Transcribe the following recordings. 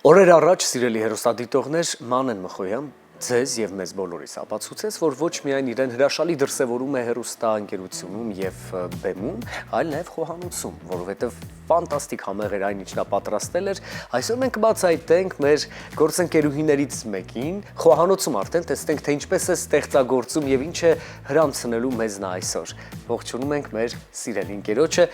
Օրեր առաջ, սիրելի հեռուստադիտողներ, Մանեն Մխոյան ձեզ եւ մեզ բոլորիս ապացուցեց, որ ոչ միայն իրեն հրաշալի դրսևորում է հեռուստաընկերությունում եւ բեմում, այլ նաեւ խոհանոցում, որովհետեւ ֆանտաստիկ համեղ էր այն, ինչ նա պատրաստել էր։ Այսօր մենք կբացահայտենք մեր գործընկերուհիներից մեկին, խոհանոցում արդեն տեսնենք, թե ինչպես է ստեղծագործում եւ ինչ է հրամցնելու մեզ նա այսօր։ Ողջունում ենք մեր սիրելի ընկերոջը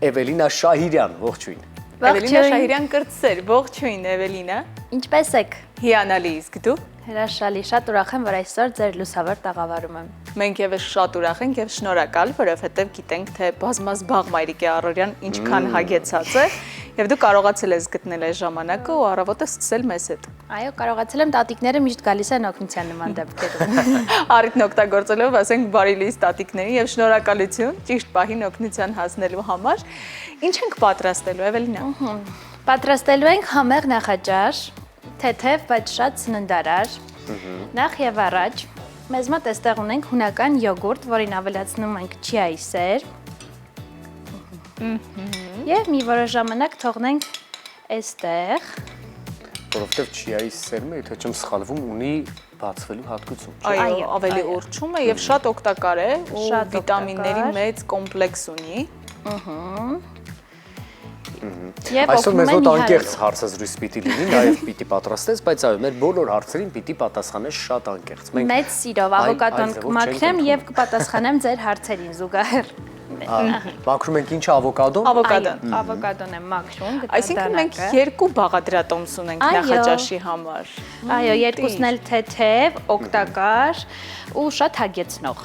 Էվելինա Շահիրյան, ողջույն։ Էվելինա Շահիրյան կրտսեր, ողջույն Էվելինա։ Ինչպես եք։ Հիանալի, իսկ դու։ Հրաշալի, շատ ուրախ եմ, որ այսօր ձեր լուսավոր տաղավարում եմ։ Մենք եւս շատ ուրախ ենք եւ շնորհակալ, որովհետեւ գիտենք, թե բազմազբաղ Մայրիկի Առորյան ինչքան հագեցած է եւ դու կարողացել ես գտնել այս ժամանակը ու առավոտը սկսել մեզ հետ։ Այո, կարողացել եմ, տատիկները միշտ գալիս են օգնության նման դեպքերում։ Առիթն օգտագործելով, ասենք, բարի լույս տատիկներին եւ շնորհակալություն ճիշտ պահին օգնության հասնելու համար։ Ինչ ենք պատրաստելու, Էվելինա։ Պատրաստելու ենք համեղ նախաճաշ, թեթև, բայց շատ սննդարար։ Նախ եւ առաջ մեզ մոտ այստեղ ունենք հունական յոգուրտ, որին ավելացնում ենք չիայի սեր։ Եվ մի որոշ ժամանակ թողնենք այստեղ։ Որովհետև չիայի սերմը, եթե չեմ սխալվում, ունի բացվելու հատկություն։ Այո, ավելի ուռչում է եւ շատ օգտակար է ու վիտամինների մեծ կոմպլեքս ունի։ Այսօր մեզ մոտ անկեղծ հարցազրույց պիտի լինի, նաև պիտի պատրաստես, բայց այո, մեր բոլոր հարցերին պիտի պատասխանես շատ անկեղծ։ Մեծ սիրով ավոկադոն կմաքրեմ եւ կպատասխանեմ ձեր հարցերին զուգահեռ։ Մաքրում ենք ինչը ավոկադոն։ Ավոկադոն եմ մաքրում։ Այսինքն մենք երկու բաղադրատոմս ունենք նախաճաշի համար։ Այո, երկուսն էլ թեթև, օգտակար ու շատ հագեցնող։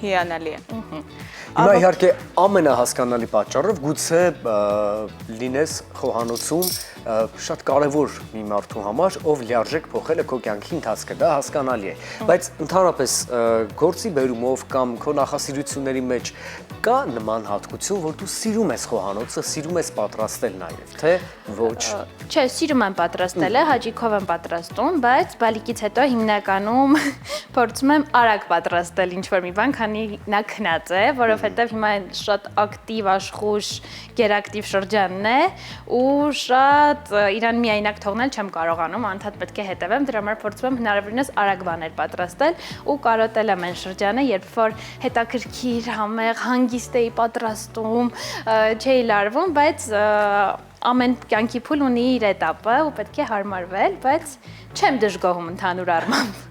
Հիանալի է։ Հիմա իհարկե ամենահասկանալի պատճառով գուցե լինես խոհանոցում շատ կարևոր մի մարդու համար, ով լիարժեք փոխել է քո կյանքի ընթացքը, դա հասկանալի է, բայց ընդհանրապես գործի բերումով կամ քո նախասիրությունների մեջ կա նման հատկություն, որ դու սիրում ես խոհանոցը, սիրում ես պատրաստել նաև, թե ոչ։ Չէ, սիրում եմ պատրաստելը, հաճիկով եմ պատրաստում, բայց բալիկից հետո հիմնականում փորձում եմ արագ պատրաստել ինչ-որ մի բան, քանի նա քնած է, որովհետև հիմա շատ ակտիվ, աշխույժ, գերակտիվ շրջանն է ու շատ իրան միայնակ թողնել չեմ կարողանում, անդադ պետք է հետևեմ, դրա համար փորձում եմ հնարավորինս արագ բաներ պատրաստել ու կարոտել եմ այն շրջանը, երբ որ հետաքրքիր, համեղ, հանգիստ էի պատրաստում, չէի լարվում, բայց ամեն կյանքի փուլ ունի իր էտապը ու պետք է հարմարվել, բայց չեմ դժգոհում ընդհանուր առմամբ։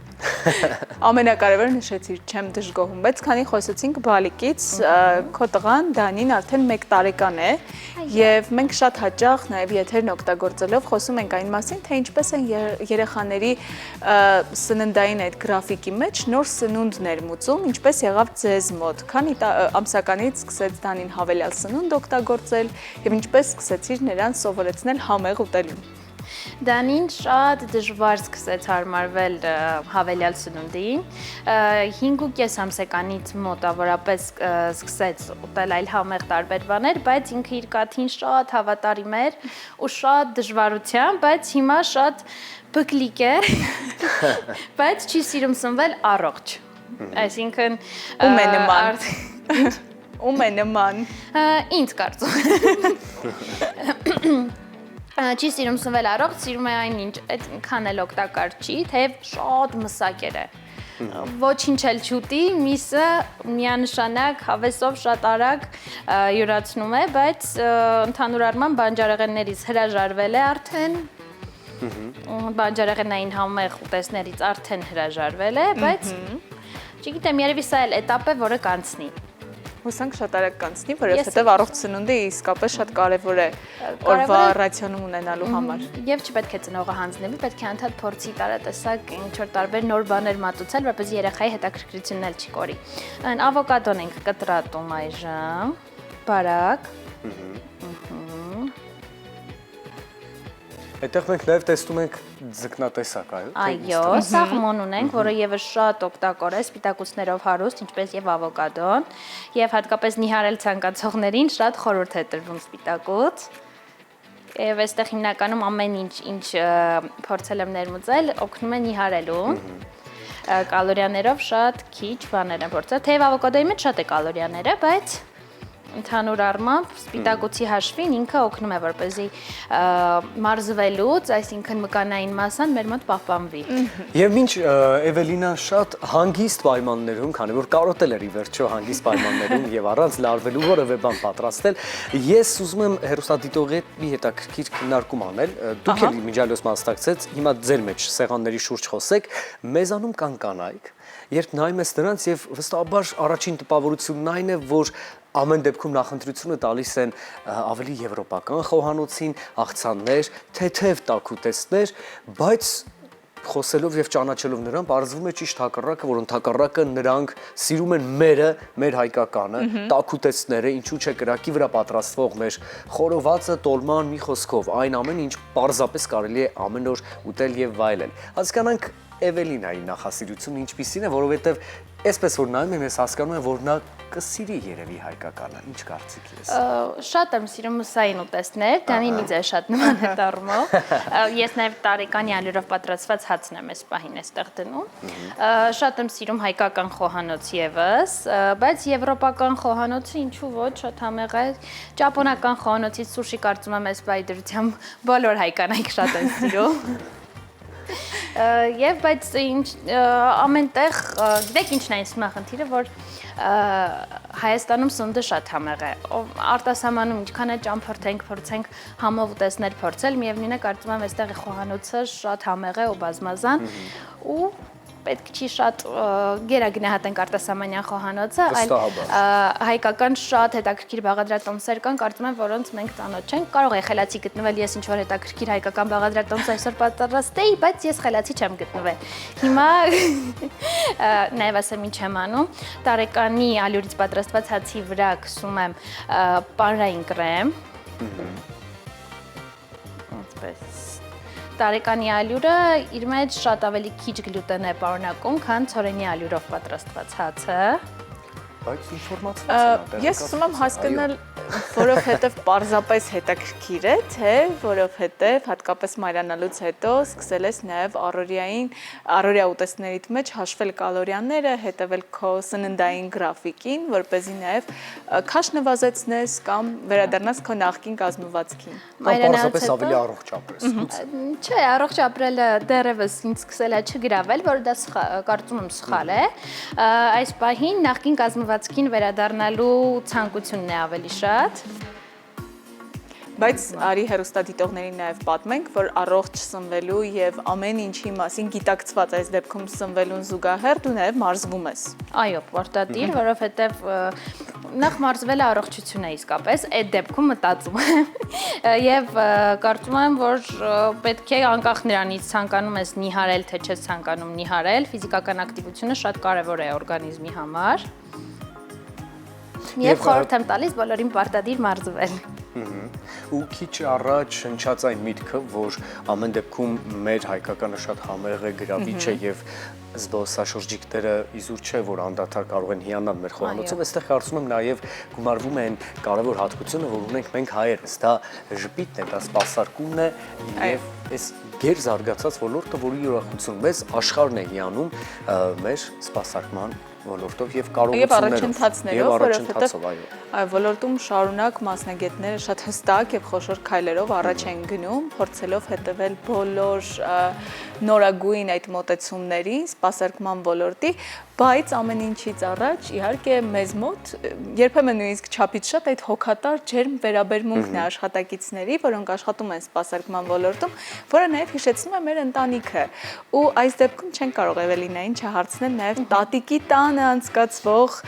Ամենակարևորը նշեցիր, չեմ դժգոհում, բայց քանի խոսեցինք բալիկից, քո տղան Դանին արդեն 1 տարեկան է եւ մենք շատ հաճախ նաեւ եթերն օգտագործելով խոսում ենք այն մասին, թե ինչպես են երեխաների սննդային այդ գրաֆիկի մեջ նոր սնունդ ներմուծում, ինչպես եղավ ձեզ մոտ, քանի ամսականից սկսեց Դանին հավելյալ սնունդ օգտագործել եւ ինչպես սկսեցիր նրան սովորեցնել համեղ ուտելուն։ Դանին շատ դժվար սկսեց հարմարվել հավելյալ սնունդին, 5.5 ամսեկանից մոտավորապես սկսեց ուտել այլ համեղ տարբեր բաներ, բայց ինքը իր կաթին շատ հավատարիմ էր ու շատ դժվարությամբ, բայց հիմա շատ բկլիկ է, բայց չի սիրում սնվել առողջ, այսինքն ում է նման, ում է նման, ինձ կարծում Չի սիրում սնվել առողջ, սիրում է այնինչ, այդքան էլ օգտակար չի, թեև շատ մսակեր է։ Ոչինչ էլ չուտի, միսը միանշանակ հավեսով շատ արագ յուրացնում է, բայց ընդհանուր առմամբ բանջարեղեններից հրաժարվել է արդեն, բանջարեղենային համեղ ուտեստներից արդեն հրաժարվել է, բայց չգիտեմ, երևի սա էլ էտապ է, որը կանցնի։ Հուսանք շատ արագ կանցնի, որովհետև առողջ սնունդը իսկապես շատ կարևոր է օրվա ռացիոնում ունենալու համար։ Եվ չպետք է ծնողը հանձնվի, պետք է անդադ փորձի տարատեսակ ինչ-որ տարբեր նոր բաներ մատուցել, որպեսզի երեխայի հետաքրքրությունն էլ չի կորի։ Ավոկադոն ենք կտրատում այժմ, բարակ։ Այդտեղ մենք նաև տեսնում ենք ձկնատեսակ, այո, սաղմոն ունենք, որը եւս շատ օգտակար է, սպիտակուցներով հարուստ, ինչպես եւ ավոկադոն, եւ հատկապես նիհարել ցանկացողներին շատ խորհուրդ է տրվում սպիտակուց։ Եվ այստեղ հիմնականում ամեն ինչ փորձել եմ ներմուծել, օգնում է նիհարելուն։ Կալորիաներով շատ քիչ բաներ են փորձել, թեև ավոկադոյի մեջ շատ է կալորիաները, բայց ընդհանուր առմամբ սպիտակուցի հաշվին ինքը օգնում է որպեսզի մարզվելուց, այսինքն մկանային մասան մեր մոտ պահպանվի։ Եվ մինչ Էվելինան շատ հանգիստ պայմաններում, քանի որ կարոտել էր ի վերջո հանգիստ պայմաններում եւ առանց լարվելու որևէ բան պատրաստել, ես ուզում եմ հերոստատիտողի հետաքրքիր քննարկում անել։ Դուք էլ միջալոց մասնակցեց, հիմա ձեր մեջ սեղանների շուրջ խոսեք, մեզանում կան կանայք, երբ նայում ես նրանց եւ վստահաբար առաջին տպավորությունն այն է, որ ամեն դեպքում նախընտրությունը տալիս են ավելի եվրոպական խոհանոցին, աղցաններ, թեթև տաքուտեստներ, բայց խոսելով եւ ճանաչելով նրան, բարձվում է ճիշտ հակառակը, որ ընդհակառակը նրանք սիրում են մեր հայկականը, տաքուտեստները, ինչու՞ չէ կրակի վրա պատրաստվող մեր խորովածը, տոլման, մի խոսքով, այն ամեն ինչ պարզապես կարելի է ամեն օր ուտել եւ վայելել։ Հասկանանք Էվելինայի նախասիրությունը ինչպիսին է, որովհետեւ այսպես որ նայում եմ, ես հասկանում եմ, որ նա կսիրի երևի հայկականը, ինչ կարծիք ես։ Շատ եմ սիրում մսային ուտեստներ, Դանինից է շատ նման է դառնով։ Ես նաև տարեկանի ալյուրով պատրաստված հացն եմ այս պահին այստեղ դնում։ Շատ եմ սիրում հայկական խոհանոց եւս, բայց եվրոպական խոհանոցը ինչու ոչ շատ համեղ է։ Ճապոնական խոհանոցից սուշի կարծում եմ այս բայդրությամբ բոլոր հայկանայք շատ են սիրում։ Եվ բայց ամենտեղ, գիտեք ինչն է ինձ խնդիրը, որ Հայաստանում սնունդը շատ համեղ է։ Արտասահմանում ինչքան է ճամփորդենք, փորձենք համով ուտեստներ փորձել, միևնույն է կարծում եմ այստեղ խոհանոցը շատ համեղ է ու բազմազան ու պետք չի շատ գերագնահատենք արտասահմանյան խոհանոցը, այլ հայկական շատ հետաքրքիր բաղադրատոմսեր կան, կարծում եմ, որոնց մենք ծանոթ չենք։ Կարող է խելացի գտնվել, ես ինչ-որ հետաքրքիր հայկական բաղադրատոմս այսօր պատրաստեի, բայց ես խելացի չեմ գտնվել։ Հիմա նաև ասեմ ինչ եմ անում, տարեկանի ալյուրից պատրաստված հացի վրա քսում եմ պանրային կրեմ։ Այսպես Տարեկանի ալյուրը իր մեջ շատ ավելի քիչ գլյուտեն է պարունակում, քան ցորենի ալյուրով պատրաստված հացը։ Բայց ինֆորմացիա Ես ուզում եմ հասկանալ, որովհետև պարզապես հետաքրքիր է, թե որովհետև հատկապես մայրանալուց հետո սկսել ես նաև առօրյա ուտեստներիդ մեջ հաշվել կալորիաները, հետևել քո սննդային գրաֆիկին, որպեսզի նաև քաշ նվազեցնես կամ վերադառնաս քո նախկին կազմվածքին։ Պարզապես ավելի առողջ ապրես։ Չէ, առողջ ապրելը դեռևս ինձ սկսել է չգրավել, որ դա կարծում եմ սխալ է։ Այս պահին նախկին կազմվածքին վերադառնալու ցանկությունն է ավելի շատ։ Բայց արի հերոստատիտողներին նաև պատմենք, որ առողջ սնվելու եւ ամեն ինչի մասին գիտակցված այս դեպքում սնվելուն զուգահեռ դու նաև մարզվում ես։ Այո, պարտադիր, որովհետև նախ մարզվելը առողջություն է իսկապես, այդ դեպքում մտածում եմ եւ կարծում եմ, որ պետք է անկախ նրանից ցանկանում ես նիհարել, թե չես ցանկանում նիհարել, ֆիզիկական ակտիվությունը շատ կարեւոր է օրգանիզմի համար։ Եվ խորհուրդ եմ տալիս բոլորին պարտադիր մարզվել։ Ու քիչ առաջ հնչած այն միտքը, որ ամեն դեպքում մեր հայկականը շատ համեղ է, գրավիչ է եւ զբոսաշրջիկները իզուր չէ, որ անդադար կարող են հիանալ մեր խոհանոցով, այստեղ կարծում եմ նաեւ գումարվում է այն կարևոր հատկությունը, որ ունենք մենք հայերս, դա ժպիտն է, դա սպասարկումն է եւ այս գեր զարգացած ոլորտը, որի ուրախություն մեզ աշխարհն է հիանում մեր սպասարկման ոլորտով եւ կարողություններով, որովհետեւ ոլորտում շարունակ մասնագետները շատ հստակ եւ խոշոր քայլերով առաջ են գնում, փորձելով հետևել բոլոր նորագույն այդ մոտեցումներին սպասարկման ոլորտի, բայց ամեն ինչից առաջ իհարկե մեզ մոտ երբեմն նույնիսկ չափից շատ այդ հոգատար ջերմ վերաբերմունքն է աշխատակիցների, որոնք աշխատում են սպասարկման ոլորտում, որը նաեւ հիշեցնում է մեր ընտանիքը։ Ու այս դեպքում չեն կարող Էվելինային չհարցնել նաեւ տատիկի տանը անցկացվող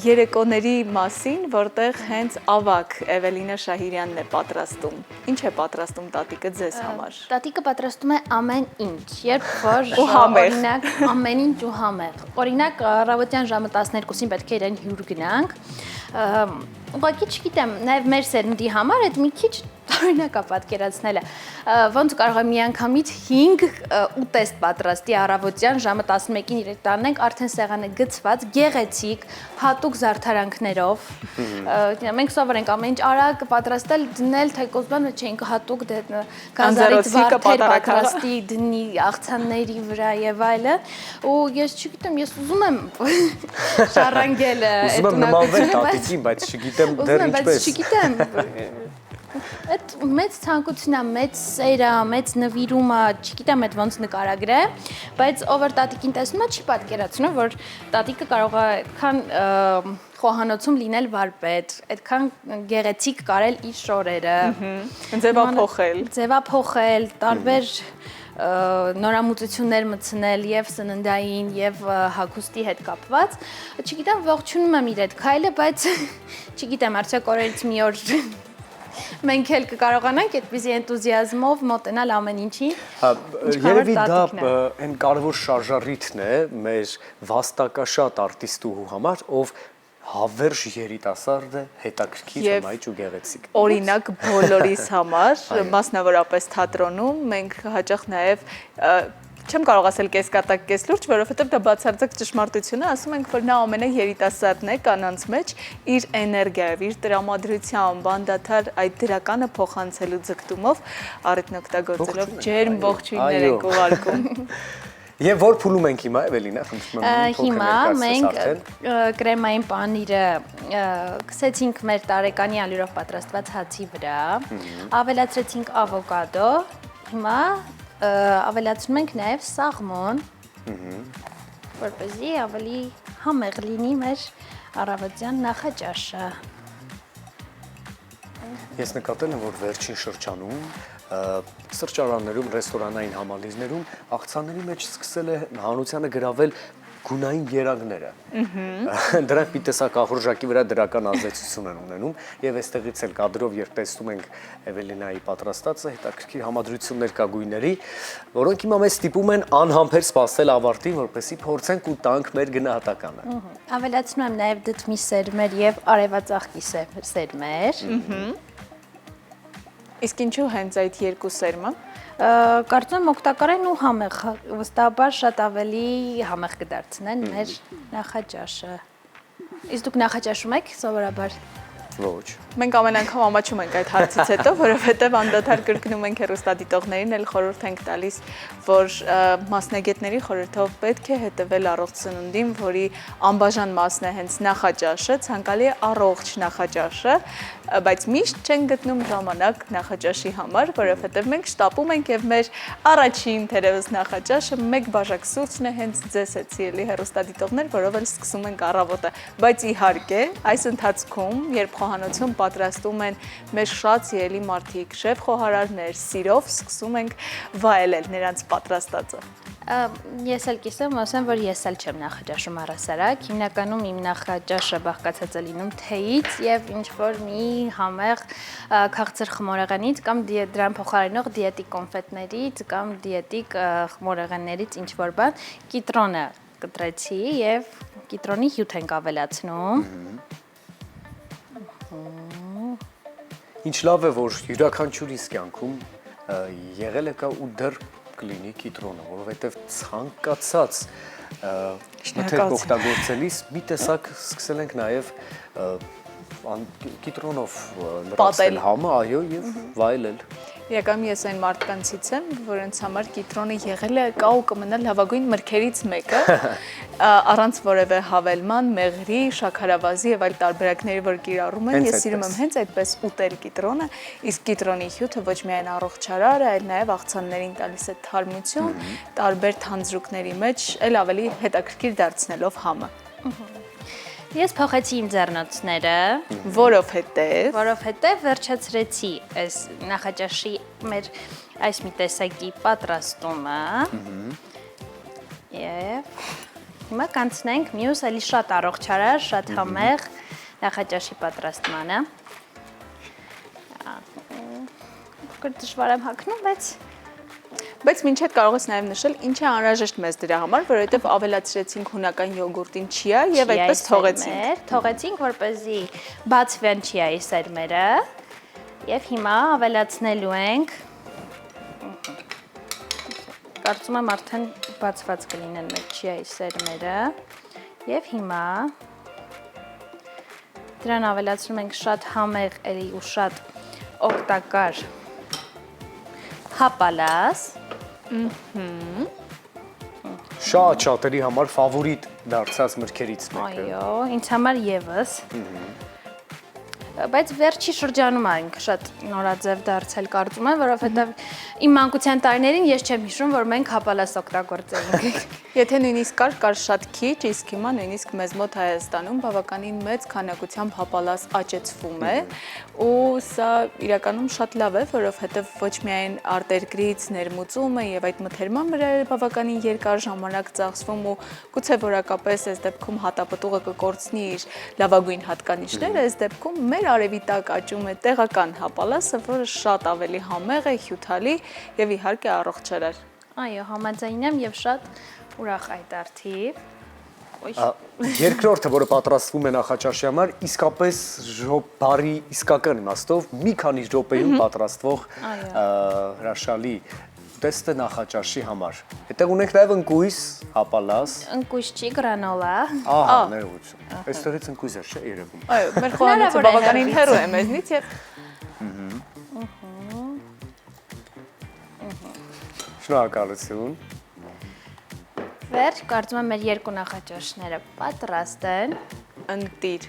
երեկոների մասին, որտեղ հենց ավակ Էվելինա Շահիրյանն է պատրաստում։ Ինչ է պատրաստում տատիկը ձեզ համար։ Տատիկը պատրաստում է ամեն ինչ, երբ որ օրինակ ամեն ինչ ու համեղ։ Օրինակ առավոտյան ժամը 12-ին պետք է իրեն հյուր գնանք։ Ուղղակի չգիտեմ, նաև մեր սերնդի համար այդ մի քիչ Օրինակա պատկերացնելը ոնց կարող է միանգամից 5 ուտեստ պատրաստի առավոտյան ժամը 11-ին իրենք տանենք արդեն սեղանը գծված գեղեցիկ հատուկ զարդարանքներով մենք սովոր ենք ամեն ինչ արագ պատրաստել դնել թեկոս բանը չենք հատուկ գազարից վարդեր պատրաստի դնի աղցանների վրա եւ այլն ու ես չգիտեմ ես ուզում եմ շարանգել ուզում եմ նմանվել տատիկին բայց չգիտեմ դեռ ինչպես չգիտեմ Այդ մեծ ցանկությունն է, մեծ սերը, մեծ նվիրումը, չգիտեմ այդ ոնց նկարագրեմ, բայց ով որ տատիկին տեսնում է, չի պատկերացնում, որ տատիկը կարող է այդքան խոհանոցում լինել վարպետ, այդքան գեղեցիկ կարել իր շորերը, ձևափոխել, տարբեր նորամուծություններ մտցնել եւ սննդային եւ հագուստի հետ կապված, չգիտեմ ողջունում եմ իր այդ քայլը, բայց չգիտեմ արդյոք օրերից մի օր մենք էլ կկարողանանք այդպիսի էնտուզիազմով մոտենալ ամեն ինչին։ Երևի դա այն կարևոր շարժառիթն է մեր վաստակաշատ արտիստուհու համար, ով հավերժ երիտասարդ է, հետաքրքիր, հմայիչ ու գեղեցիկ։ Օրինակ բոլորիս համար, մասնավորապես թատրոնում, մենք հաճախ նաև չեմ կարող ասել կեսկատակ կես լուրջ, որովհետև դա բացարձակ ճշմարտություն է, ասում ենք, որ նա ամենաերիտասարդն է կանանց մեջ իր էներգիայով, իր տրամադրությամբ, անդադար այդ դրականը փոխանցելու ձգտումով առիթն օգտագործելով ջերմ ողջույններ ենք ուղարկում։ Եվ որ փուլում ենք հիմա, Էվելինա, խնդրում եմ հիմա մենք կրեմային պանիրը կսեցինք մեր տարեկանի ալյուրով պատրաստված հացի վրա, ավելացրեցինք ավոկադո, հիմա ավելացնում ենք նաև սաղմոն, որպեսզի ավելի համեղ լինի մեր առավոտյան նախաճաշը։ Ես նկատել եմ, որ վերջին շրջանում սրճարաններում, ռեստորանային համալիրներում աղցանների մեջ սկսել է հանրությանը գրավել գունային երանգները։ Դրանք մի տեսակ ախորժակի վրա դրական ազդեցություն են ունենում եւ այստեղից էլ կադրով երբ տեսնում ենք Էվելինայի պատրաստածը հետաքրքիր համադրություններ կա գույների, որոնք հիմա մեզ ստիպում են անհամբեր սպասել ավարտին, որպեսզի փորձենք ու տանք մեր գնահատականը։ Ավելացնում եմ նաեւ դդմի սերմեր եւ արևածաղկի սերմեր։ Իսկ ինչու հենց այդ երկու սերմը։ Կարծում եմ օգտակար են ու համեղ, վստահաբար շատ ավելի համեղ կդարձնեն մեր նախաճաշը։ Իսկ դուք նախաճաշում եք սովորաբար։ Ոչ։ Մենք ամեն անգամ ամաչում ենք այդ հարցից հետո, որովհետև անդադար կրկնում ենք հեռուստադիտողներին, էլ խորհուրդ ենք տալիս, որ մասնագետների խորհրդով պետք է հետևել առողջ սնունդին, որի անբաժան մասն է հենց նախաճաշը, ցանկալի է առողջ նախաճաշը, բայց միշտ չեն գտնում ժամանակ նախաճաշի համար, որովհետև մենք շտապում ենք եւ մեր առաջին թերևս նախաճաշը մեկ բաժակ սուրճն է, հենց ձեզ էցի էլի հեռուստադիտողներ, որով էլ սկսում ենք առավոտը, բայց իհարկե այս ընթացքում, երբ խոհանոցում պատրաստում են մեր շատ սիրելի մարդիկ, շեֆ խոհարարներ, սիրով սկսում ենք վայելել նրանց պատրաստածը։ Ես էլ կիսեմ, ասեմ, որ ես էլ չեմ նախաճաշում առհասարակ, հիմնականում իմ նախաճաշը բաղկացած է լինում թեյից եւ ինչ-որ մի համեղ քաղցր խմորեղենից կամ դրան փոխարինող դիետիկ կոնֆետներից կամ դիետիկ խմորեղեններից ինչ-որ բան, կիտրոնը կտրեցի եւ կիտրոնի հյութ ենք ավելացնում։ Ինչ լավ է, որ յուրաքանչյուրիս կյանքում եղել է կա ու դեռ կլինի կիտրոնը, որովհետև ցանկացած մթերք օգտագործելիս մի տեսակ սկսել ենք նաև կիտրոնով լրացնել համը, այո, եւ վայելել։ Իրականում ես այն մարդկանցից եմ, որոնց համար կիտրոնը եղել է կա ու կմնալ լավագույն մրգերից մեկը, առանց որևէ հավելման, մեղրի, շաքարավազի եւ այլ տարբերակների, որ կիրառում են, ես սիրում եմ հենց այդպես ուտել կիտրոնը, իսկ կիտրոնի հյութը ոչ միայն առողջարար է, այլ նաեւ աղցաններին տալիս է թարմություն, տարբեր թանձրուկների մեջ էլ ավելի հետաքրքիր դարձնելով համը։ Ես փոխեցի իմ ձեռնոցները, որովհետև վերջացրեցի այս նախաճաշի մեր այս մի տեսակի պատրաստումը եւ հիմա կանցնենք մյուս էլի շատ առողջարար, շատ համեղ նախաճաշի պատրաստմանը։ Դժվար եմ հագնում, բայց մինչև կարող ես նաև նշել ինչ է անհրաժեշտ մեզ դրա համար, որովհետև ավելացրեցինք հունական յոգուրտին չիա եւ այդպես թողեցինք, որպեսզի բացվեն չիայի սերմերը Եվ հիմա ավելացնելու ենք կարծում եմ արդեն բացված կլինեն մեր չիայի սերմերը եւ հիմա դրան ավելացնում ենք շատ համեղ էլի ու շատ օգտակար հապալաս Շատ շատերի համար ֆավորիտ դարձած մրգերից մեկը։ այո ինձ համար եւս բայց վերջի շրջանում ենք շատ նորաձև դարձել կարծում եմ, որովհետև իմ մանկության տարիներին ես չեմ հիշում, որ մենք հապալաս օգտագործեինք։ Եթե նույնիսկ կար շատ քիչ, իսկ հիմա նույնիսկ մեզ մոտ Հայաստանում բավականին մեծ քանակությամբ հապալաս աճեցվում է, ու սա իրականում շատ լավ է, որովհետև ոչ միայն արտերկրից ներմուծումը եւ այդ մթերման վրա բավականին երկար ժամանակ ծախսվում ու գուցե որակապես այս դեպքում հատապտուղը կկորցնի իր լավագույն հատկանիշները, այս դեպքում մեր արևի տակ աճում է տեղական հապալասը, որը շատ ավելի համեղ է, հյութալի եւ իհարկե առողջարար։ Այո, համաձայն եմ եւ շատ ուրախ այդ արդիվ։ Երկրորդը, որը պատրաստվում է նախաճաշի համար, իսկապես բարի իսկական իմաստով մի քանի րոպեում պատրաստվող հրաշալի ուտեստ է նախաճաշի համար։ Այդտեղ ունենք նաև ընկույզ, հապալաս։ Ընկույզ չի, գրանոլա։ Ահա, ներողություն։ Այստեղից ընկույզ է, չէ՞ երևում։ Այո, մեր խոհանոցը բավականին հեռու է մեզնից եւ Շնորհակալություն։ Վերջ, կարծում եմ մեր երկու նախաճաշները պատրաստ են։ ընտիր։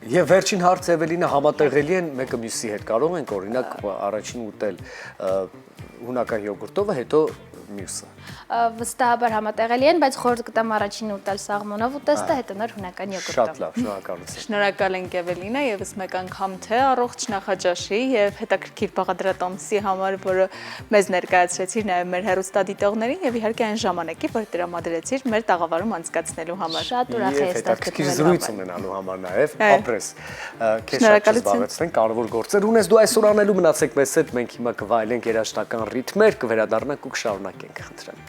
Եվ վերջին հարցը Էվելինա համատեղելի են մեկը մյուսի հետ, կարող ենք օրինակ առաջին ուտել հունական յոգուրտովը, հետո մյուսը։ Վստահաբար համատեղելի են, բայց խորհուրդ կտամ առաջին ուտել սաղմոնով ուտեստը, հետո նոր հունական յոգուրտով։ Շատ լավ, շնորհակալություն։ Շնորհակալ ենք Էվելինա եւս մեկ անգամ թե առողջ նախաճաշի եւ հետաքրքիր բաղադրատոմսի համար, որը մեզ ներկայացրեցիր նաեւ մեր հեռուստադիտողներին եւ իհարկե այն ժամանակի, որ տրամադրեցիր մեր տաղավարում անցկացնելու համար։ Շատ ուրախ եմ հետաքրքիր զրույց ունենալու համար նաեւ, ապրես։ Քեզ շատ զբաղեցնենք, կարևոր գործեր ունես, դու այսօր անելու մնացեք մեզ հետ, մենք հիմա կվայելենք երաժշտական ռիթմեր, կվերադառնանք ու կշարունակենք, խնդրեմ։